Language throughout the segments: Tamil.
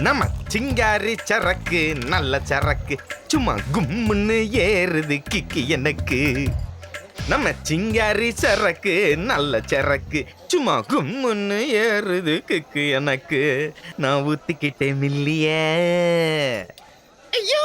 நம்ம சிங்காரி சரக்கு நல்ல சரக்கு சும்மா கும்முன்னு ஏறுது கிக்கு எனக்கு. நம்ம சிங்காரி சரக்கு நல்ல சரக்கு சும்மா கும்முன்னு ஏறுது கிக்கு எனக்கு. நான் ஊத்திக்கிட்டேன் மில்லிய. ஐயோ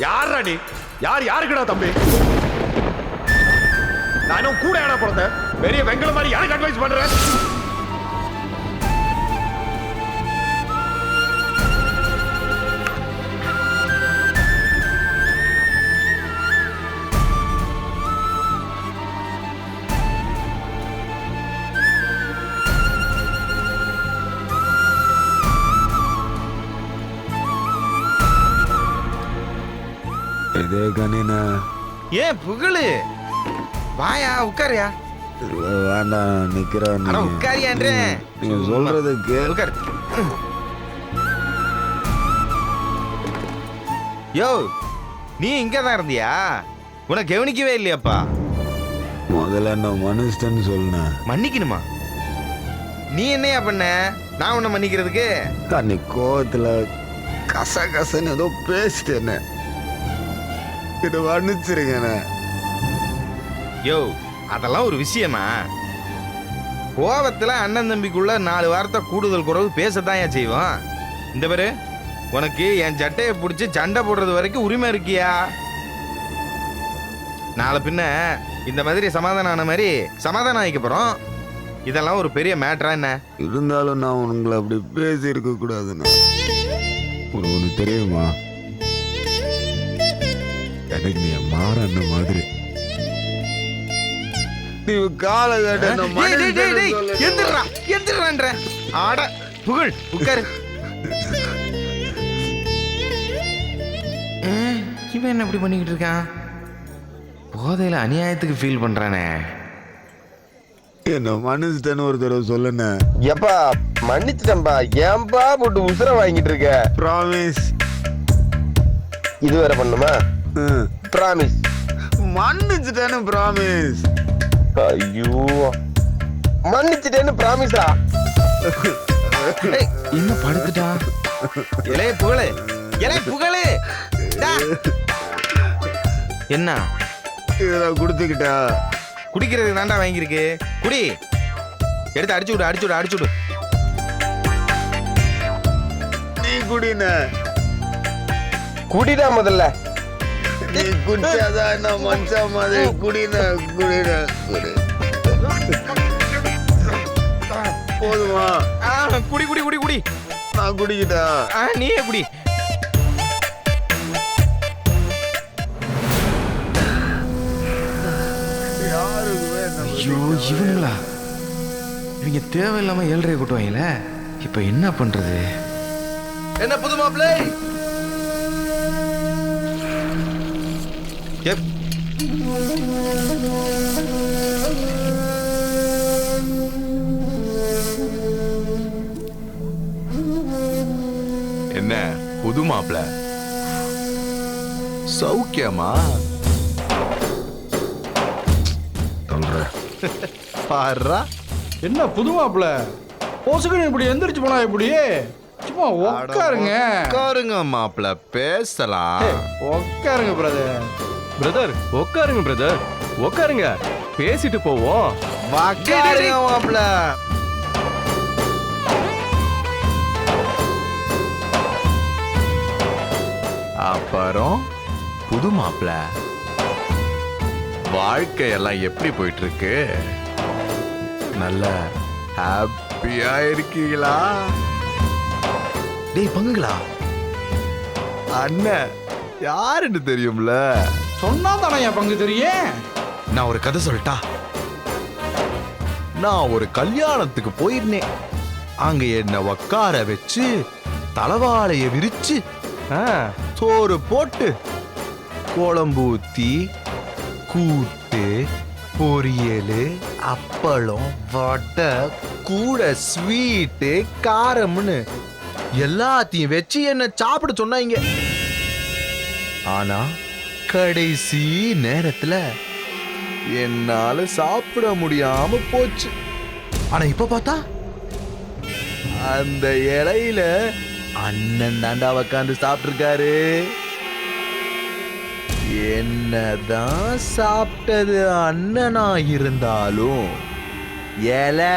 யாரா நீ? யாருக்குடா தம்பி? நானும் கூட ஏடா பிறந்தேன். பெரிய வெங்கல மாதிரி யாருக்கு அட்வைஸ் பண்றேன்? இதே கணினா ஏன் புகழு வாயா உட்காரியா. வேண்டாம் நிக்கிறேன். உட்காரியான்றேன். நீங்க சொல்றது உட்கார். யோ நீ இங்கதான் இருந்தியா? உனக்கு கவனிக்கவே இல்லையாப்பா? முதல்ல என்ன மனுஷன்னு சொல்லுன. மன்னிக்கணுமா? நீ என்னையா பண்ண நான் உன்னை மன்னிக்கிறதுக்கு? அன்னைக்கு கோவத்துல கசகசன்னு ஏதோ பேசிட்டேன்னு இது மன்னிச்சிருங்க. யோ அதெல்லாம் ஒரு விஷயமா? கோவத்துல அண்ணன் தம்பிக்குள்ள 4 வார்த்தை கூடுதல் குறைவு பேசத்தான் ஏன் செய்வோம். இந்த பேரு உனக்கு என் சட்டையை பிடிச்சி சண்டை போடுறது வரைக்கும் உரிமை இருக்கியா? நாளை பின்ன இந்த மாதிரி சமாதானம் ஆன மாதிரி சமாதானம் ஆகிக்க போறோம். இதெல்லாம் ஒரு பெரிய மேட்டரா என்ன? இருந்தாலும் நான் உங்களை அப்படி பேசி இருக்க கூடாதுண்ணா. ஒன்று தெரியுமா, எனக்கு நீ மாறன்ன மாதிரி. நீ கால எந்திரன்ற ஆட புகழ் உட்காரு. இவன் என்ன இப்படி பண்ணிக்கிட்டு இருக்கான்? போதையில அநியாயத்துக்கு ஃபீல் பண்றானே. என்ன மன்னிச்சிட்டேன்னு ஒரு தடவை சொல்லுண்ண. எப்பா மன்னிச்சிட்டேன்பா. ஏன்பா போட்டு உசுர வாங்கிட்டு இருக்க? ப்ராமிஸ். இது வேற பண்ணுமா? ப்ராமிஸ். மன்னிச்சிட்டேன்னு ப்ராமிஸ். ஐயோ மன்னிச்சிட்டேன்னு ப்ராமிஸா? இன்னும் படுத்துட்டா. இளைய புகழு இளைய புகழு என்ன இதெல்லாம் குடுத்துக்கிட்டா? குடிக்கிறதுக்கு தாண்டா வாங்கியிருக்கு. குடி. எடுத்து அடிச்சு விடு அடிச்சு விடு அடிச்சு விடு. நீ குடின. குடிடா முதல்ல. நீ குடிச்சாதான் என்ன மனுஷா மாதிரி. குடின குடின குடி. போதுமா? குடி குடி குடி குடி. நான் குடிக்கிட்டா? நீயே குடி. ஐயோ இவங்களா? இவங்க தேவையில்லாம 7:30 கூட்டுவாங்கல்ல. இப்ப என்ன பண்றது? என்ன புது மாப்பிள்ளை? என்ன புது மாப்பிள்ள சௌக்கியமா? பாரா என்ன புது மாப்பிள்ள போசுக்கு இப்படி எந்திரிச்சு போனா இப்படி? சும்மா உட்காருங்க. உட்காருங்க மாப்பிள்ள பேசலாம். உட்காருங்க பிரதர். பிரதர் உட்காருங்க பிரதர் உட்காருங்க பேசிட்டு போவோம். உட்காருங்க மாப்பிள்ள. அப்புறம் புது மாப்பிள்ள வாழ்க்கையெல்லாம் எப்படி போயிட்டு இருக்கு? நல்ல ஹாப்பியா இருக்கீங்களா? டேய் பங்குங்களா, அண்ணன் யாருன்னு தெரியும்ல? சொன்னா தானே என் பங்கு தெரியும். நான் ஒரு கதை சொல்லட்டா? நான் ஒரு கல்யாணத்துக்கு போயிருந்தேன். அங்க என்ன உட்கார வச்சு தலவாழைய விரிச்சு சோறு போட்டு குழம்பு ஊத்தி கூட்டு பொரியல் அப்பளம் வடை கூட ஸ்வீட்டு காரம்னு எல்லாத்தையும் வச்சு என்ன சாப்பிட சொன்னாங்க. ஆனா கடைசி நேரத்துல என்னால சாப்பிட முடியாம போச்சு. ஆனா இப்ப பார்த்தா அந்த இலையில அண்ணன் தாண்டா உக்காந்து சாப்பிட்டு இருக்காரு. என்னதான் சாப்பிட்டது அண்ணனா இருந்தாலும் இலை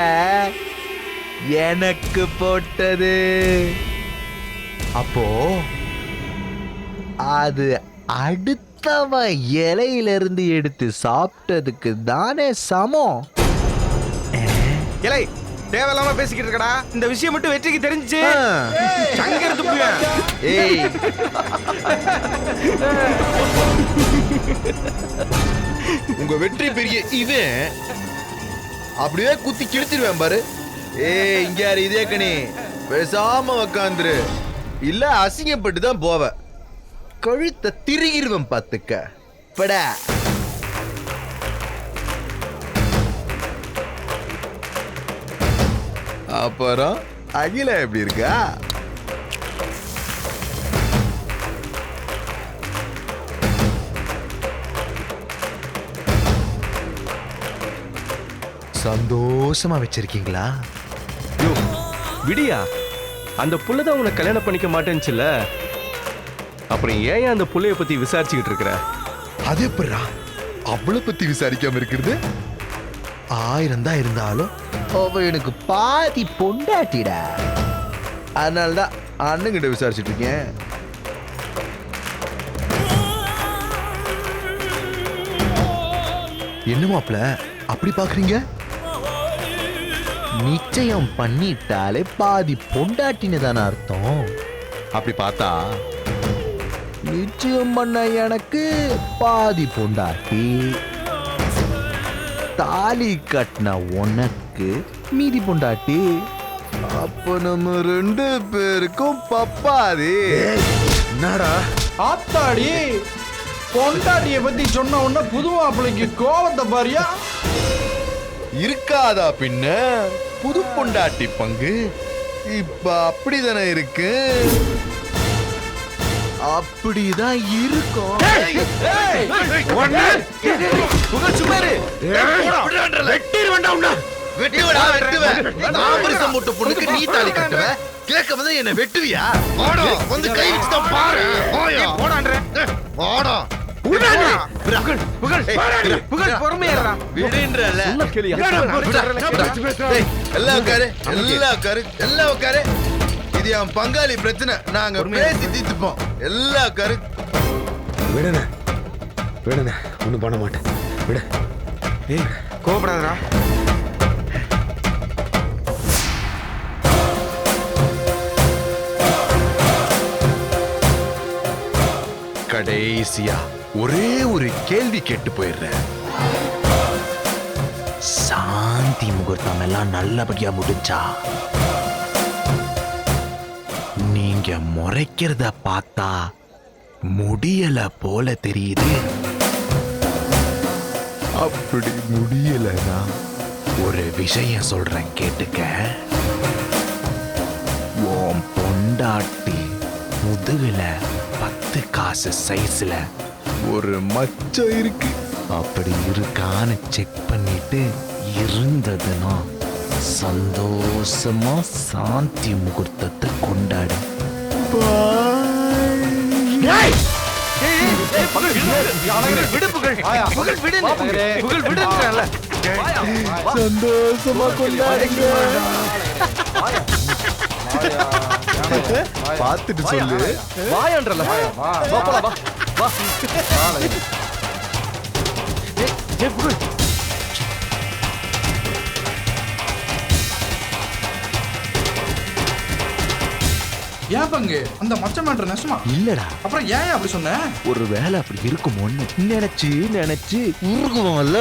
எனக்கு போட்டது. அப்போ அது அடுத்தவன் இலையிலிருந்து எடுத்து சாப்பிட்டதுக்கு தானே சமம். இலை தேவையில்லாம பேசிக்கிட்டு இருக்கடா. இந்த விஷயம் மட்டும் வெற்றிக்கு தெரிஞ்சுச்சு சங்கர் துப்புவேன். ஏய் உங்க வெற்றி பெரிய இவன் அப்படியே குத்தி கிழிச்சிருவேன் பாரு. ஏய் இங்க யாரு இதே கணி, பேசாம உக்காந்துரு, இல்ல அசிங்கப்பட்டு தான் போவ. கழுத்தை திருகிருவன் பாத்துக்க படா. அப்புறம் அகிலா எப்படி இருக்கா? சந்தோஷமா வச்சிருக்கீங்களா? யோ விடியா, அந்த புள்ளதான் உன்னை கல்யாணம் பண்ணிக்க மாட்டேன்னுச்சுல, அப்புறம் ஏன் அந்த புள்ளைய பத்தி விசாரிச்சுக்கிட்டு இருக்கிற? அது எப்படா அவளை பத்தி விசாரிக்காம இருக்கிறது? 1000 தான் இருந்தாலும் அவ எனக்கு பாதி பொண்டாட்டிடா. அதனாலதான் அண்ணங்கிட்ட விசாரிச்சுட்டு இருக்கேன். என்ன மாப்ள அப்படி பாக்குறீங்க? நிச்சயம் பண்ணிட்டாலே பாதி பொண்டாட்டின்னு தானே அர்த்தம். அப்படி பார்த்தா நிச்சயம் பண்ண எனக்கு பாதி பொண்டாட்டி, தாலி கட்டின உனக்கு மீதி பொண்டாட்டி. அப்ப நம்ம 2 பேருக்கும் பப்பாதி. என்னடா ஆத்தாடி, பொண்டாட்டிய பத்தி சொன்ன உடனே புது மாப்பிள்ளைக்கு கோவத்தை பாரியா? இருக்காதா பின்ன புது பொண்டாட்டி பங்கு இப்ப அப்படிதானே இருக்கு. அப்படிதான் இருக்கும். நீ தாலி கட்டுவ, கேட்க வந்து என்ன வெட்டுவியா? வந்து கை வச்சுதான் பாரு. இது என் பங்காளி பிரச்சனை, நாங்க பேசி தீர்த்துப்போம். எல்லா கரு விடுண்ணே விடுண்ணே, ஒன்றும் பண்ண மாட்டேன் விடு. ஏய் கோபப்படாதடா. கடைசியா ஒரே ஒரு கேள்வி கேட்டு போயிடுறேன். சாந்தி முகூர்த்தம் எல்லாம் நல்லபடியா முடிஞ்சா? நீங்க முறைக்கிறத பார்த்தா முடியல போல தெரியுது. அப்படி முடியலனா ஒரு விஷயம் சொல்றேன் கேட்டுக்க. உன் பொண்டாட்டி முதுகுல 10 காசு சைஸ்ல ஒரு மச்சம் இருக்கு. அப்படி இருக்கான்னு செக் பண்ணிட்டு இருந்ததுன்னா சந்தோஷமா சாந்தி முகூர்த்தத்தை கொண்டாடு. சந்தோஷமா கொண்டாடுங்க. பார்த்துட்டு சொல்லு. வாயான்றல வா போலாம் வா வா. ஏன் பங்கு அந்த மச்ச மேட்டர் நெசமா இல்லடா, அப்புறம் ஏன் அப்படி சொன்ன? ஒரு வேலை அப்படி இருக்குமோன்னு நினைச்சு நினைச்சு உருகுவோம்ல.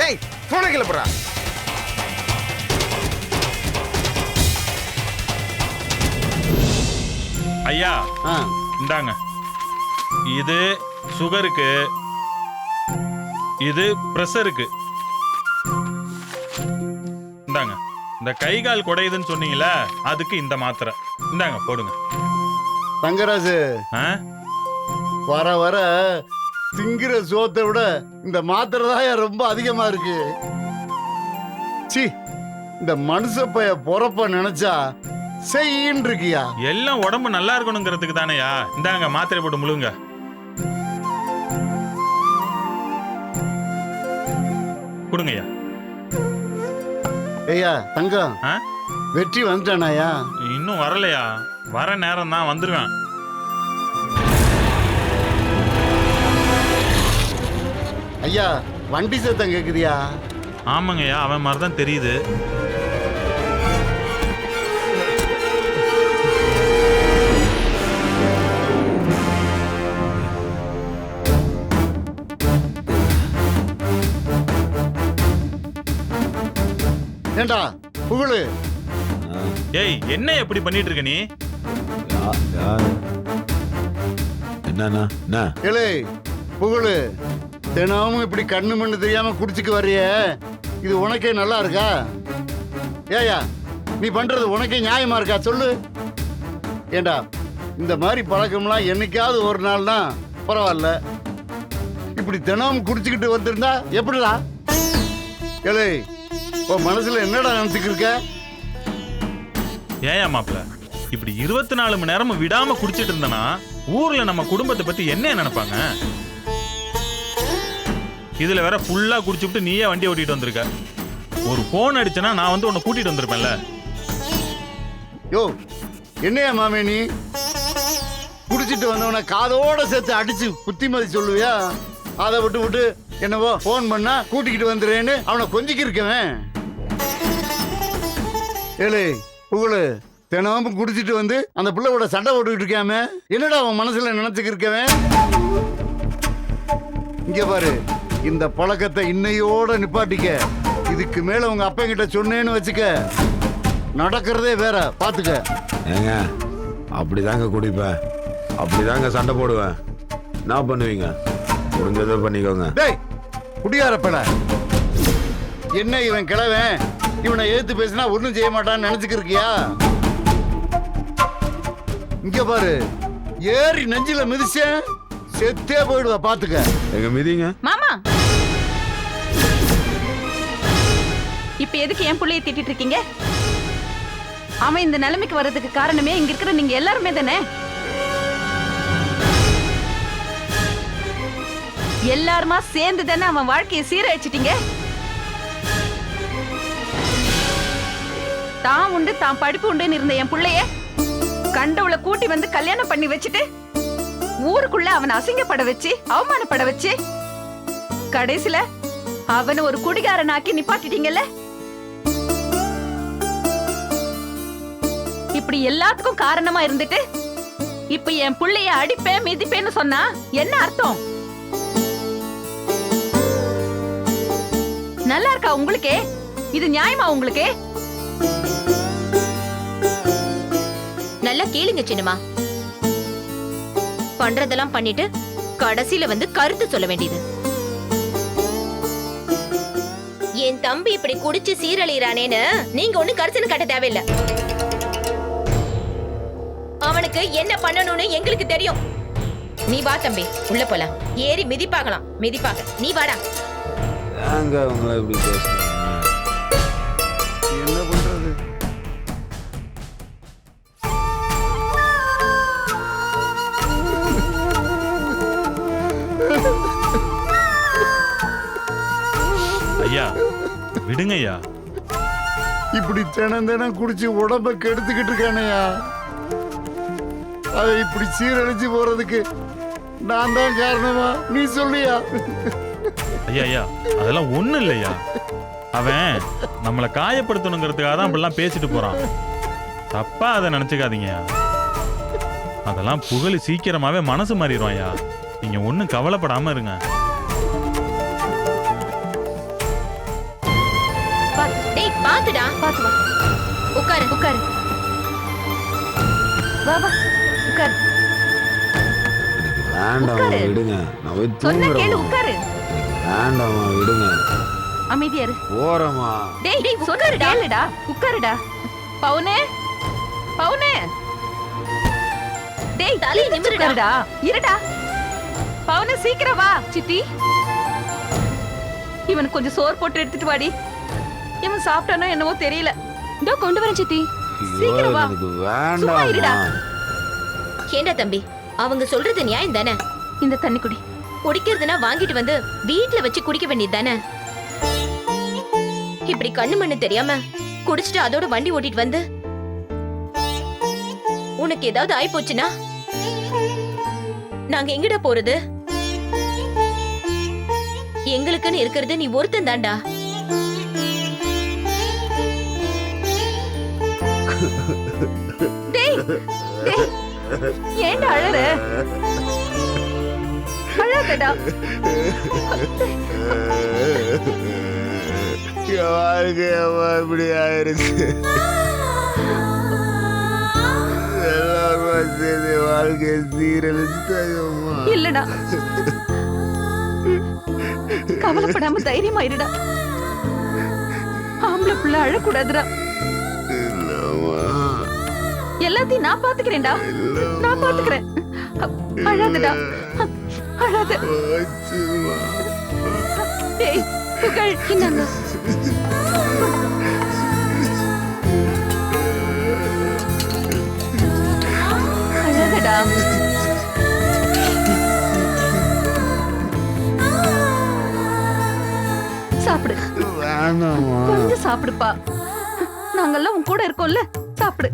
ஏய் போன கிளப்புறா. ஐயா இந்தாங்க, இது சுகருக்கு, இது பிரஷருக்கு. இந்தாங்க, இந்த கை கால் குடையுதுன்னு சொன்னீங்கல்ல, அதுக்கு இந்த மாத்திரை. இந்தாங்க போடுங்க. தங்கராஜு, வர வர திங்கிற சோத்தை விட இந்த மாத்திரை தான் ரொம்ப அதிகமா இருக்கு. சி, இந்த மனுஷ பைய பொறப்ப நினைச்சா செய்யின்னு இருக்கியா? எல்லாம் உடம்பு நல்லா இருக்கணுங்கிறதுக்கு தானேயா. இந்தாங்க மாத்திரை போட்டு முழுங்க. கொடுங்கய்யா. ஐயா தங்கம், வெற்றி வந்துட்டானாயா? இன்னும் வரலையா? வர நேரம் தான், வந்துருவேன். ஐயா வண்டி சத்தம் கேக்குதியா? ஆமாங்கய்யா, அவன் மாதிரி தான் தெரியுது. ஏண்டா புகழு, ஏய் என்ன எப்படி பண்ணிட்டு இருக்க நீ? என்னண்ணா? ஏலே புகழு, தினமும் இப்படி கண்ணு மண்ணு தெரியாம குடிச்சுக்கு வர்றிய, இது உனக்கே நல்லா இருக்கா? ஏயா நீ பண்றது உனக்கே நியாயமா இருக்கா சொல்லு? ஏண்டா இந்த மாதிரி பழக்கம்லாம் என்னைக்காவது ஒரு நாள்னா பரவாயில்ல, இப்படி தினமும் குடிச்சுக்கிட்டு வந்திருந்தா எப்படிடா? ஏலே உன் மனசுல என்னடா நினைச்சுக்கிட்டு இருக்க? ஏயா மாப்பிள்ள, இப்படி 24 மணி நேரமும் விடாம குடிச்சிட்டு இருந்தனா ஊர்ல நம்ம குடும்பத்தை பத்தி என்ன நினைப்பாங்க? இதுல வேற ஃபுல்லா குடிச்சுட்டு நீயே வண்டி ஓட்டிட்டு வந்திருக்க. ஒரு போன் அடிச்சனா நான் வந்து உன்னை கூட்டிட்டு வந்திருப்பேன்ல. யோ என்னையா மாமே, நீ குடிச்சிட்டு வந்தவன காதோட சேர்த்து அடிச்சு புத்திமதி சொல்லுவியா? அதை விட்டு விட்டு என்னவோ போன் பண்ணா கூட்டிக்கிட்டு வந்துடுறேன்னு அவனை கொஞ்சிக்கு இருக்கவன். ஏலே புகழு, தினமும் குடிச்சிட்டு வந்து அந்த பிள்ளையோட சண்டை போட்டுக்கிட்டு இருக்காம என்னடா அவன் மனசுல நினைச்சுக்கிட்டு இருக்கவன்? இங்க பாரு, இந்த பழக்கத்தை இன்னையோட நிப்பாட்டிக்க. இதுக்கு மேல உங்க அப்பா கிட்ட சொன்னேன்னு வச்சுக்க, நடக்கிறதே வேற, பாத்துக்க. ஏங்க அப்படிதாங்க குடிப்பேன், அப்படிதாங்க சண்டை போடுவேன். என்ன பண்ணுவீங்க? முடிஞ்சதை பண்ணிக்கோங்க. டேய் குடியாரப்பட, என்ன இவன் கிழவன், இவனை எதிர்த்து பேசினா ஒன்றும் செய்ய மாட்டான்னு நினைச்சுக்கிருக்கியா? இங்க பாரு, ஏறி நெஞ்சில மிதிச்சேன் செத்தே போயிடுவா, பாத்துக்க. எங்க மிதிங்க மாமா. இப்ப எதுக்கு என் புள்ளைய திட்டிட்டு இருக்கீங்க? அவன் இந்த நிலைமைக்கு வர்றதுக்கு காரணமே இங்க இருக்கிற நீங்க எல்லாருமே தானே. எல்லாருமா சேர்ந்து தானே அவன் வாழ்க்கையை சீரழிச்சிட்டீங்க. தான் உண்டு தான் படிப்பு உண்டுன்னு இருந்த என் புள்ளைய கண்டவுளை கூட்டி வந்து கல்யாணம் பண்ணி வச்சுட்டு ஊருக்குள்ள அவனை அசிங்கப்பட வச்சு அவமானப்பட வச்சு கடைசில அவனை ஒரு குடிகாரனாக்கி நிப்பாட்டிட்டீங்கல்ல. இப்படி எல்லாத்துக்கும் காரணமா இருந்துட்டு இப்ப என் புள்ளைய அடிப்பேன் மிதிப்பேன்னு சொன்னா என்ன அர்த்தம்? நல்லா இருக்கா உங்களுக்கே? இது நியாயமா உங்களுக்கு? நல்லா கேளுங்க சின்னம்மா, பண்றதெல்லாம் பண்ணிட்டு கடைசியில வந்து கருத்து சொல்ல வேண்டியது. என் தம்பி இப்படி குடிச்சு சீரழிறானேன்னு நீங்க ஒண்ணு கரிசனம் கட்ட தேவையில்லை. அவனுக்கு என்ன பண்ணணும்னு எங்களுக்கு தெரியும். நீ வா தம்பி, உள்ள போலாம். ஏறி மிதிப்பாகலாம், மிதிப்பாக. நீ வாடா. ஏங்க உங்களை இப்படி பேசுறீங்க? என்ன பண்றது? ஐயா விடுங்க ஐயா. இப்படி தினம் தினம் குடிச்சு உடம்ப கெடுத்துக்கிட்டு இருக்கானையா. அதை இப்படி சீரழிச்சு போறதுக்கு நான் தான் காரணமா? நீ சொல்லியா? ஐயா ஐயா அதெல்லாம் ஒண்ணும் இல்லையா. அவன் நம்மளை காயப்படுத்தணுங்கிறதுக்காக தான் அப்படிலாம் பேசிட்டு போறான். தப்பா அதை நினைச்சுக்காதீங்க. அதெல்லாம் புகழ் சீக்கிரமாவே மனசு மாறிடுவான் ஐயா. நீங்க ஒன்னும் கவலைப்படாம இருங்க. டேய் பாத்துடா, பாத்து வா. உட்காரு உட்காரு. வா வா உட்காரு. உட்காரு. வேண்டாமா உட்காரு. விடுங்க, நான் போய் சொன்னா கேளு, தூங்குறேன். உட்காரு. வேண்டாமா விடுங்க, அமைதியா இரு. போறேம்மா. டேய் உட்காரு, கேளுடா, உட்காருடா. பவுனே, பவுனே. டேய் தலை நிமிருடா. உட்காருடா, இருடா. பவுனே சீக்கிரம் வா. சித்தி, இவனுக்கு கொஞ்சம் சோறு போட்டு எடுத்துட்டு வாடி. இவன் சாப்பிட்டானோ என்னவோ தெரியல. இதோ கொண்டு வரேன் சித்தி. ஐயோ, சீக்கிரம் வா. எனக்கு சும்மா இருடா. வேண்டாமா. ஏண்டா தம்பி, அவங்க சொல்றது நியாயம் தானே? இந்த தண்ணி குடி. குடிக்கிறதுனா வாங்கிட்டு வந்து வீட்ல வச்சு குடிக்க வேண்டியது தானே? இப்படி கண்ணு மண்ணு தெரியாம குடிச்சிட்டு அதோட வண்டி ஓட்டிட்டு வந்து உனக்கு ஏதாவது ஆயி போச்சுன்னா நாங்க எங்கடா போறது? எங்களுக்குன்னு இருக்கிறது நீ ஒருத்தன் தான்டா. டேய் டேய், ஏன்டா அழற? அழாதடா. என் வாழ்க்கையம்மா இப்படி ஆயிருச்சு. எல்லாரும் சேர்ந்து வாழ்க்கையை சீரழிச்சாங்கம்மா. இல்லடா, கவலைப்படாம தைரியமா இருடா. ஆம்பளை புள்ள அழக்கூடாதுடா. இல்லம்மா, எல்லாத்தையும் நான் பாத்துக்கிறேன்டா, நான் பாத்துக்கிறேன். அழாதடா, அழாத. போச்சும்மா. டேய் புகழ், இந்தாங்க. அழாதடா. சாப்பிடு, வேணாம்மா. கொஞ்சம் சாப்பிடுப்பா. நாங்கெல்லாம் உன் கூட இருக்கோம்ல, சாப்பிடு.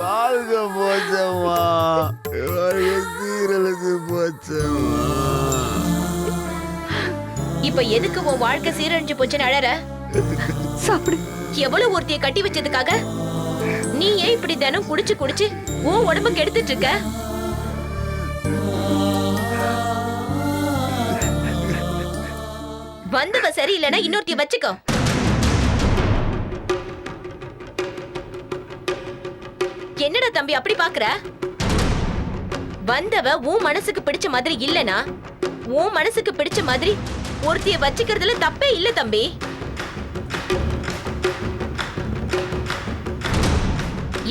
வாழ்க்கை போச்சம்மா, வாழ்க்கை சீரழிச்சு போச்சம்மா. இப்ப எதுக்கு உன் வாழ்க்கை சீரழிஞ்சு போச்சுன்னு அழற? சாப்பிடு. எவ்வளவு ஒருத்திய கட்டி வச்சதுக்காக நீ ஏன் இப்படி தினம் குடிச்சு குடிச்சு உன் உடம்பு கெடுத்துட்டு இருக்க? வந்தவ சரியில்லைன்னா இன்னொருத்திய வச்சுக்கோ. என்னடா தம்பி அப்படி பாக்குற? வந்தவ உன் மனசுக்கு பிடிச்ச மாதிரி இல்லனா உன் மனசுக்கு பிடிச்ச மாதிரி ஒருத்திய வச்சுக்கிறதுல தப்பே இல்ல தம்பி.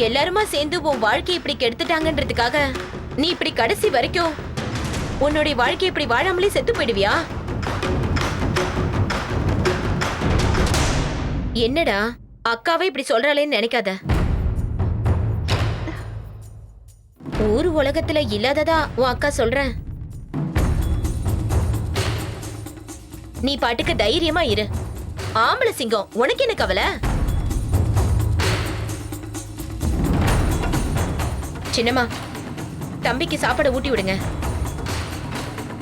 எல்லாருமா சேர்ந்து உன் வாழ்க்கையை இப்படி கெடுத்துட்டாங்கன்றதுக்காக நீ இப்படி கடைசி வரைக்கும் உன்னுடைய வாழ்க்கையை இப்படி வாழாமலே செத்து போயிடுவியா? என்னடா அக்காவே இப்படி சொல்றாளேன்னு நினைக்காத. ஊர் உலகத்துல இல்லாததா உன் அக்கா சொல்றேன். நீ பாட்டுக்கு தைரியமா இரு. ஆம்பளை சிங்கம், உனக்கு என்ன கவலை? சின்னம்மா, தம்பிக்கு சாப்பாடு ஊட்டி விடுங்க.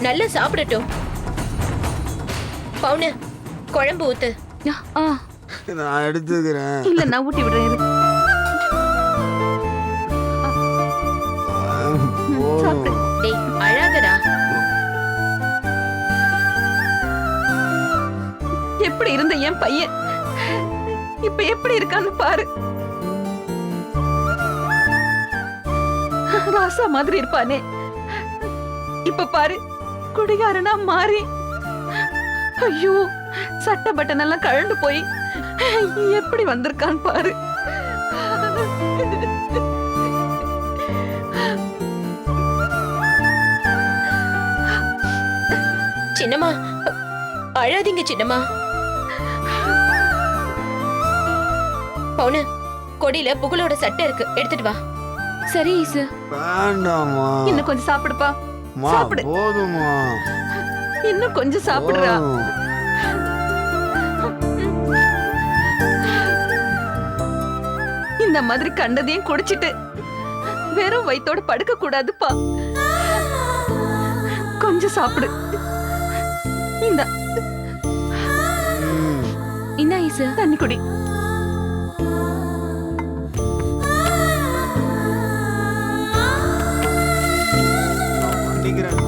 நல்லா சாப்பிடட்டும். பவுனு, குழம்பு ஊத்து. ஆ, நான் எடுத்துக்கிறேன். இல்ல நான் ஊட்டி விடுறேன் இரு. சாப்பிடு. டேய் அழாதடா. எப்படி இருந்த என் பையன் இப்ப எப்படி இருக்கான்னு பாரு. ராசா மாதிரி இருப்பானே, இப்ப பாரு குடிகாரனா மாறி. ஐயோ, சட்ட பட்டன் எல்லாம் கழண்டு போய் எப்படி வந்திருக்கான்னு பாரு. சின்னம்மா, அழாதீங்க சின்னம்மா. பவுனு, கொடியில புகழோட சட்டை இருக்கு, எடுத்துட்டு வா. சரி ஈசு. வேண்டாம்மா. இன்னும் கொஞ்சம் சாப்பிடுப்பா. அம்மா, சாப்பிடு. போதும்மா. இன்னும் கொஞ்சம் சாப்பிடுறா. போதும். இந்த மாதிரி கண்டதையும் குடிச்சிட்டு வெறும் வயித்தோட படுக்க கூடாதுப்பா. கொஞ்சம் சாப்பிடு. இந்த என்ன ஈசு, தண்ணி குடி. பண்ணிக்கிறேன்.